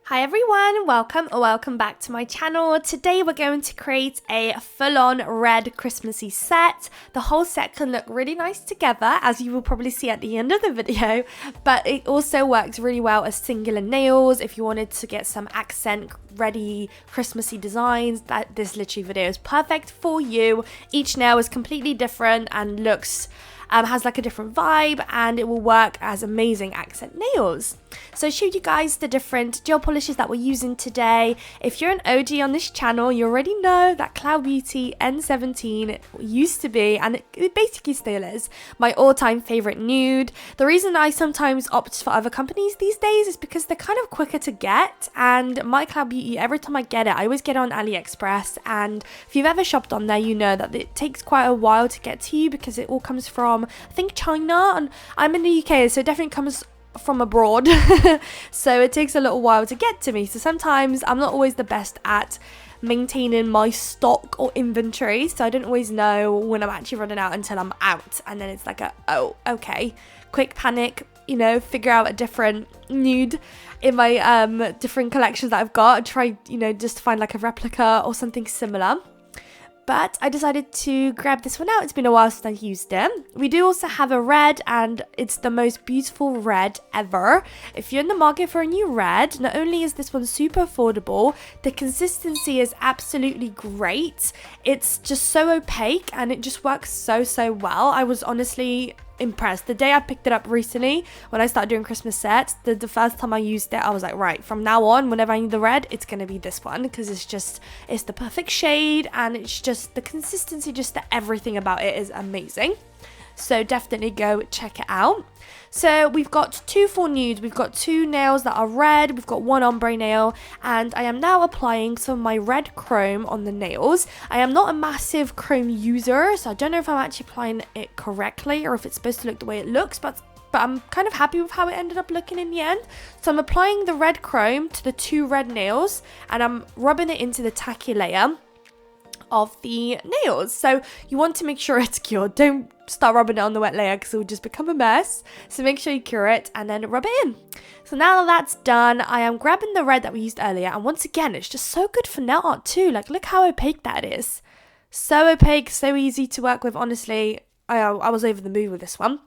Hi everyone, welcome back to my channel. Today we're going to create a full-on red Christmassy set. The whole set can look really nice together, as you will probably see at the end of the video, but it also works really well as singular nails if you wanted to get some accent ready Christmassy designs. This literally video is perfect for you. Each nail is completely different and looks has like a different vibe, and it will work as amazing accent nails. So I showed you guys the different gel polishes that we're using today. If you're an OG on this channel, you already know that Cloud Beauty N17 used to be, and it basically still is, my all-time favorite nude. The reason I sometimes opt for other companies these days is because they're kind of quicker to get, and my Cloud Beauty, every time I get it, I always get it on AliExpress, and if you've ever shopped on there, you know that it takes quite a while to get to you because it all comes from, I think, China, and I'm in the UK, so it definitely comes from abroad. So it takes a little while to get to me. So sometimes I'm not always the best at maintaining my stock or inventory, so I don't always know when I'm actually running out until I'm out, and then it's like oh, okay, quick panic, figure out a different nude in my different collections that I've got and try, just to find like a replica or something similar. But I decided to grab this one out. It's been a while since I used it. We do also have a red, and it's the most beautiful red ever. If you're in the market for a new red, not only is this one super affordable, the consistency is absolutely great. It's just so opaque and it just works so well. I was honestly impressed. The day I picked it up recently, when I started doing Christmas sets, the first time I used it, I was like, right, from now on, whenever I need the red, it's gonna be this one, because it's the perfect shade, and it's just the consistency, just everything about it is amazing. So definitely go check it out. So we've got two full nudes, we've got two nails that are red, we've got one ombre nail, and I am now applying some of my red chrome on the nails. I am not a massive chrome user, so I don't know if I'm actually applying it correctly or if it's supposed to look the way it looks, but I'm kind of happy with how it ended up looking in the end. So I'm applying the red chrome to the two red nails, and I'm rubbing it into the tacky layer of the nails. So you want to make sure it's cured. Don't start rubbing it on the wet layer because it will just become a mess. So make sure you cure it and then rub it in. So now that that's done, I am grabbing the red that we used earlier, and once again, it's just so good for nail art too. Like, look how opaque that is. So opaque, so easy to work with. Honestly, I was over the moon with this one.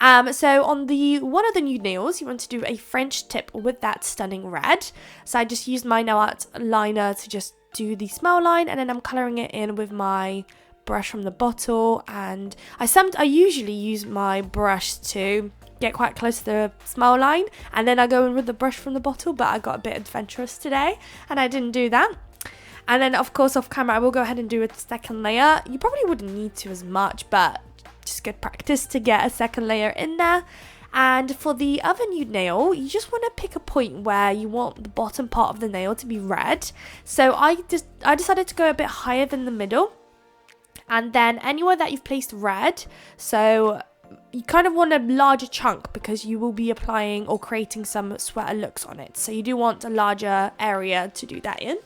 So on one of the nude nails, you want to do a French tip with that stunning red. So I just used my nail art liner to just do the smile line, and then I'm colouring it in with my brush from the bottle, and I usually use my brush to get quite close to the smile line, and then I go in with the brush from the bottle, but I got a bit adventurous today and I didn't do that. And then of course off camera I will go ahead and do a second layer. You probably wouldn't need to as much, but just good practice to get a second layer in there. And for the other nude nail, you just want to pick a point where you want the bottom part of the nail to be red. So I decided to go a bit higher than the middle, and then anywhere that you've placed red, so you kind of want a larger chunk because you will be applying or creating some sweater looks on it. So you do want a larger area to do that in.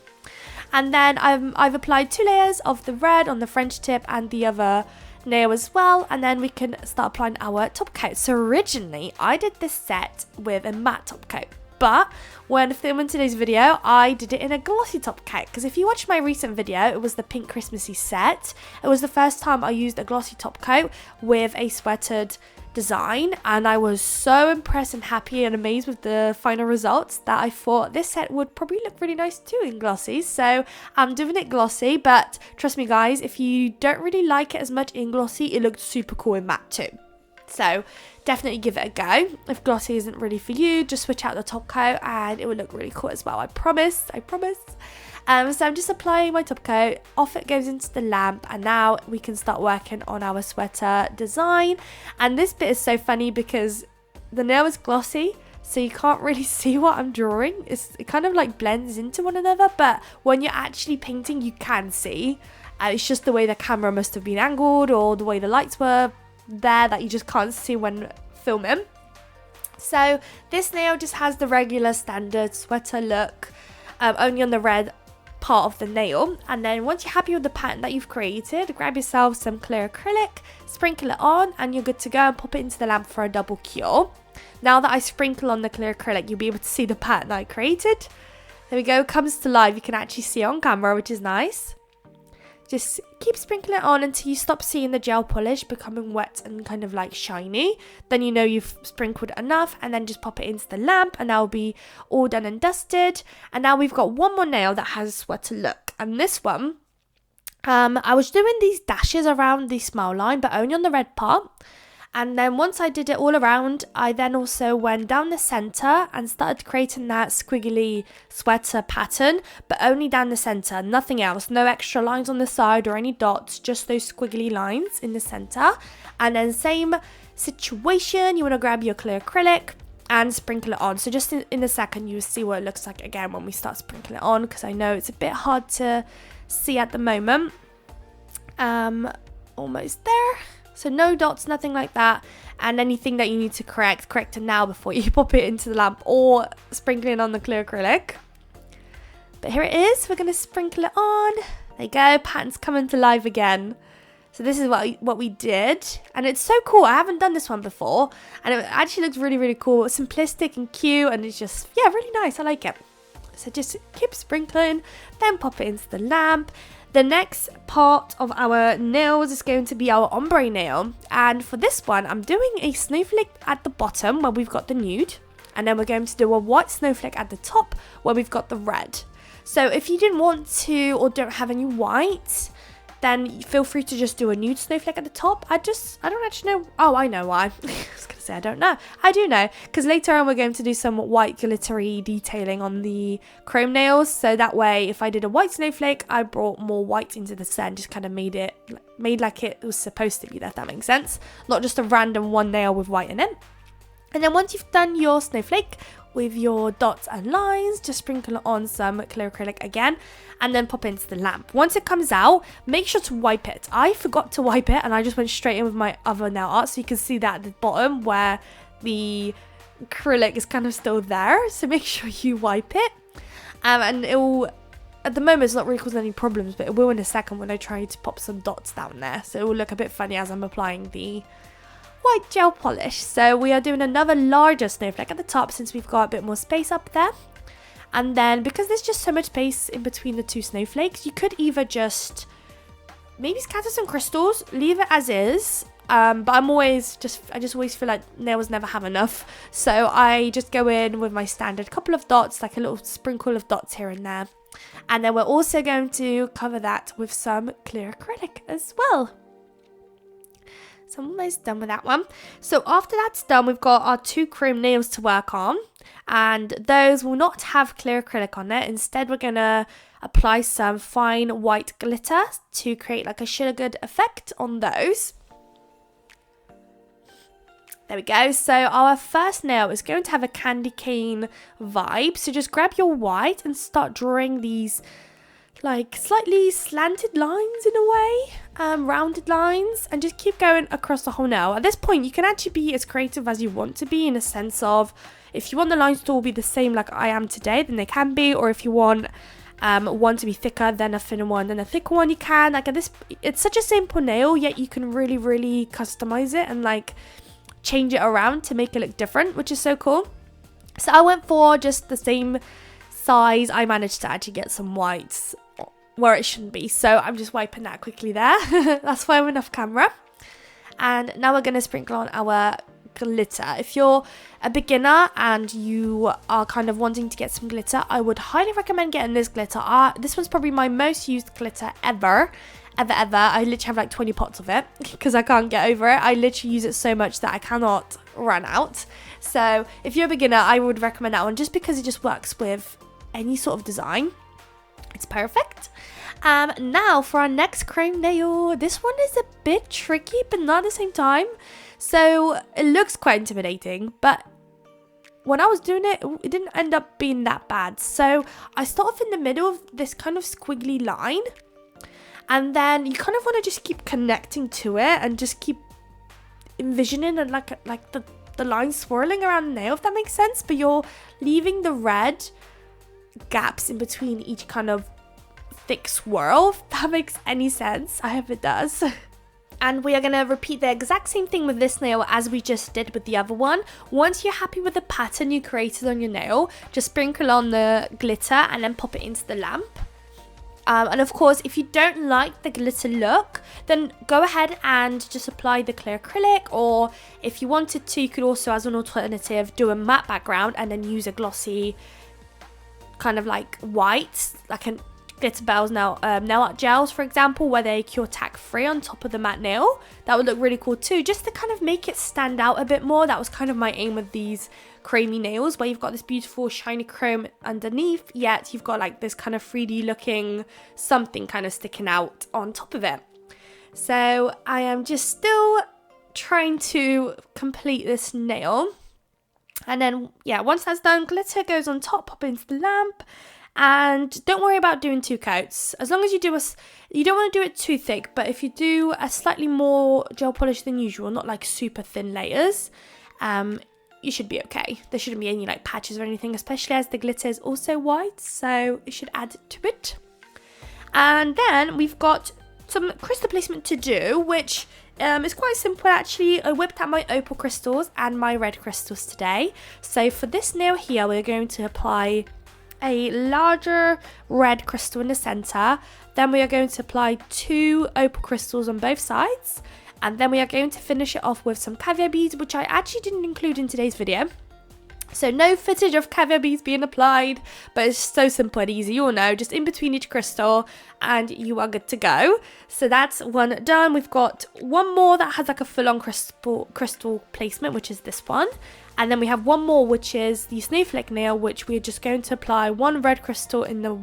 And then I've applied 2 layers of the red on the French tip and the other nail as well, and then we can start applying our top coat. So originally I did this set with a matte top coat, but when filming today's video I did it in a glossy top coat, because if you watch my recent video, it was the pink Christmassy set. It was the first time I used a glossy top coat with a sweatered design, and I was so impressed and happy and amazed with the final results that I thought this set would probably look really nice too in glossy. So I'm doing it glossy, but trust me guys, if you don't really like it as much in glossy, it looked super cool in matte too. So definitely give it a go. If glossy isn't really for you, just switch out the top coat and it will look really cool as well. I promise. So I'm just applying my top coat, off it goes into the lamp, and now we can start working on our sweater design. And this bit is so funny because the nail is glossy, so you can't really see what I'm drawing. It kind of like blends into one another, but when you're actually painting, you can see. It's just the way the camera must have been angled or the way the lights were there that you just can't see when filming. So this nail just has the regular standard sweater look, only on the red part of the nail. And then once you're happy with the pattern that you've created, grab yourself some clear acrylic, sprinkle it on, and you're good to go, and pop it into the lamp for a double cure. now that I sprinkle on the clear acrylic, you'll be able to see the pattern I created. There we go, comes to life. You can actually see it on camera, which is nice. Just keep sprinkling it on until you stop seeing the gel polish becoming wet and kind of like shiny. Then you know you've sprinkled enough, and then just pop it into the lamp and that'll be all done and dusted. And now we've got one more nail that has a sweater look. And this one, I was doing these dashes around the smile line, but only on the red part. And then once I did it all around, I then also went down the center and started creating that squiggly sweater pattern, but only down the center, nothing else. No extra lines on the side or any dots, just those squiggly lines in the center. And then same situation, you want to grab your clear acrylic and sprinkle it on. So just in a second, you'll see what it looks like again when we start sprinkling it on, because I know it's a bit hard to see at the moment. Almost there. So no dots, nothing like that. And anything that you need to correct it now before you pop it into the lamp or sprinkle it on the clear acrylic. But here it is. We're going to sprinkle it on. There you go. Pattern's coming to life again. So this is what we did. And it's so cool. I haven't done this one before. And it actually looks really, really cool. It's simplistic and cute. And it's just, yeah, really nice. I like it. So just keep sprinkling. Then pop it into the lamp. The next part of our nails is going to be our ombre nail. And for this one, I'm doing a snowflake at the bottom where we've got the nude. And then we're going to do a white snowflake at the top where we've got the red. So if you didn't want to or don't have any white, then feel free to just do a nude snowflake at the top. I don't actually know. Oh, I know why. I was going to say I don't know. I do know, because later on we're going to do some white glittery detailing on the chrome nails. So that way, if I did a white snowflake, I brought more white into the set and just kind of made like it was supposed to be there, if that makes sense. Not just a random one nail with white in it. And then once you've done your snowflake with your dots and lines, just sprinkle on some clear acrylic again and then pop it into the lamp. Once it comes out, make sure to wipe it. I forgot to wipe it and I just went straight in with my other nail art, so you can see that at the bottom where the acrylic is kind of still there, so make sure you wipe it. And it will, at the moment it's not really causing any problems, but it will in a second when I try to pop some dots down there, so it will look a bit funny as I'm applying the white gel polish. So we are doing another larger snowflake at the top since we've got a bit more space up there. And then because there's just so much space in between the two snowflakes, you could either just maybe scatter some crystals, leave it as is. But I just always feel like nails never have enough. So I just go in with my standard couple of dots, like a little sprinkle of dots here and there. And then we're also going to cover that with some clear acrylic as well. So I'm almost done with that one. So after that's done, we've got our two chrome nails to work on. And those will not have clear acrylic on it. Instead, we're going to apply some fine white glitter to create like a sugared effect on those. There we go. So our first nail is going to have a candy cane vibe. So just grab your white and start drawing these like slightly slanted lines in a way, rounded lines, and just keep going across the whole nail. At this point, you can actually be as creative as you want to be, in a sense of if you want the lines to all be the same like I am today, then they can be, or if you want one to be thicker than a thinner one, then a thicker one, you can. Like at this, it's such a simple nail, yet you can really, really customize it and like change it around to make it look different, which is so cool. So I went for just the same size. I managed to actually get some whites where it shouldn't be, so I'm just wiping that quickly there. That's why I'm off camera. And now we're going to sprinkle on our glitter. If you're a beginner and you are kind of wanting to get some glitter, I would highly recommend getting this glitter. This one's probably my most used glitter ever. I literally have like 20 pots of it because I can't get over it. I literally use it so much that I cannot run out. So if you're a beginner, I would recommend that one just because it just works with any sort of design. It's perfect. Now for our next chrome nail. This one is a bit tricky, but not at the same time. So it looks quite intimidating, but when I was doing it, it didn't end up being that bad. So I start off in the middle of this kind of squiggly line, and then you kind of want to just keep connecting to it and just keep envisioning and like the line swirling around the nail, if that makes sense. But you're leaving the red gaps in between each kind of thick swirl, if that makes any sense. I hope it does. And we are going to repeat the exact same thing with this nail as we just did with the other one. Once you're happy with the pattern you created on your nail, just sprinkle on the glitter and then pop it into the lamp. And of course, if you don't like the glitter look, then go ahead and just apply the clear acrylic, or if you wanted to, you could also, as an alternative, do a matte background and then use a glossy kind of like white, like a Glitter Bells nail art gels, for example, where they cure tack free on top of the matte nail. That would look really cool too, just to kind of make it stand out a bit more. That was kind of my aim with these chromey nails, where you've got this beautiful shiny chrome underneath, yet you've got like this kind of 3D looking something kind of sticking out on top of it. So I am just still trying to complete this nail. And then, yeah, once that's done, glitter goes on top, pop into the lamp. And don't worry about doing 2 coats. As long as you do you don't want to do it too thick, but if you do a slightly more gel polish than usual, not like super thin layers, you should be okay. There shouldn't be any like patches or anything, especially as the glitter is also white, so it should add to it. And then we've got some crystal placement to do, which is quite simple actually. I whipped out my opal crystals and my red crystals today. So for this nail here, we're going to apply a larger red crystal in the center. Then we are going to apply 2 opal crystals on both sides. And then we are going to finish it off with some caviar beads, which I actually didn't include in today's video. So no footage of caviar beads being applied, but it's so simple and easy, you'll know, just in between each crystal and you are good to go. So that's one done. We've got one more that has like a full-on crystal placement, which is this one. And then we have one more, which is the snowflake nail, which we're just going to apply 1 red crystal in the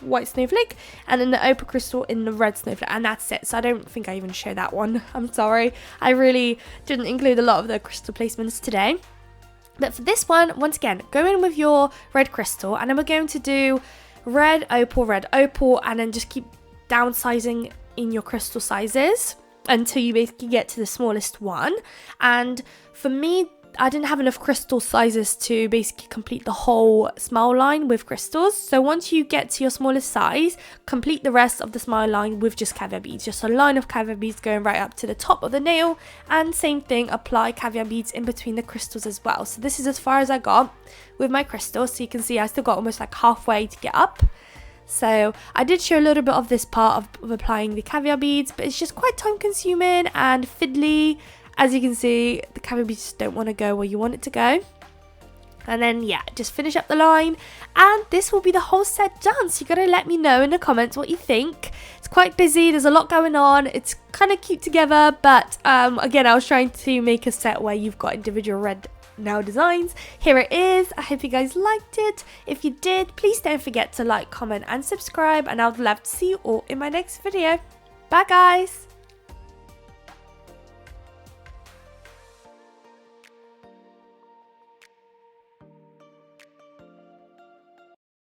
white snowflake and then the opal crystal in the red snowflake, and that's it. So I don't think I even showed that one. I'm sorry. I really didn't include a lot of the crystal placements today. But for this one, once again, go in with your red crystal, and then we're going to do red, opal, and then just keep downsizing in your crystal sizes until you basically get to the smallest one. And for me, I didn't have enough crystal sizes to basically complete the whole smile line with crystals. So once you get to your smallest size, complete the rest of the smile line with just caviar beads. Just a line of caviar beads going right up to the top of the nail. And same thing, apply caviar beads in between the crystals as well. So this is as far as I got with my crystals. So you can see I still got almost like halfway to get up. So I did show a little bit of this part of applying the caviar beads, but it's just quite time consuming and fiddly. As you can see, the caviar beads just don't want to go where you want it to go. And then, yeah, just finish up the line. And this will be the whole set done. So you got to let me know in the comments what you think. It's quite busy. There's a lot going on. It's kind of cute together. But again, I was trying to make a set where you've got individual red nail designs. Here it is. I hope you guys liked it. If you did, please don't forget to like, comment and subscribe. And I would love to see you all in my next video. Bye, guys.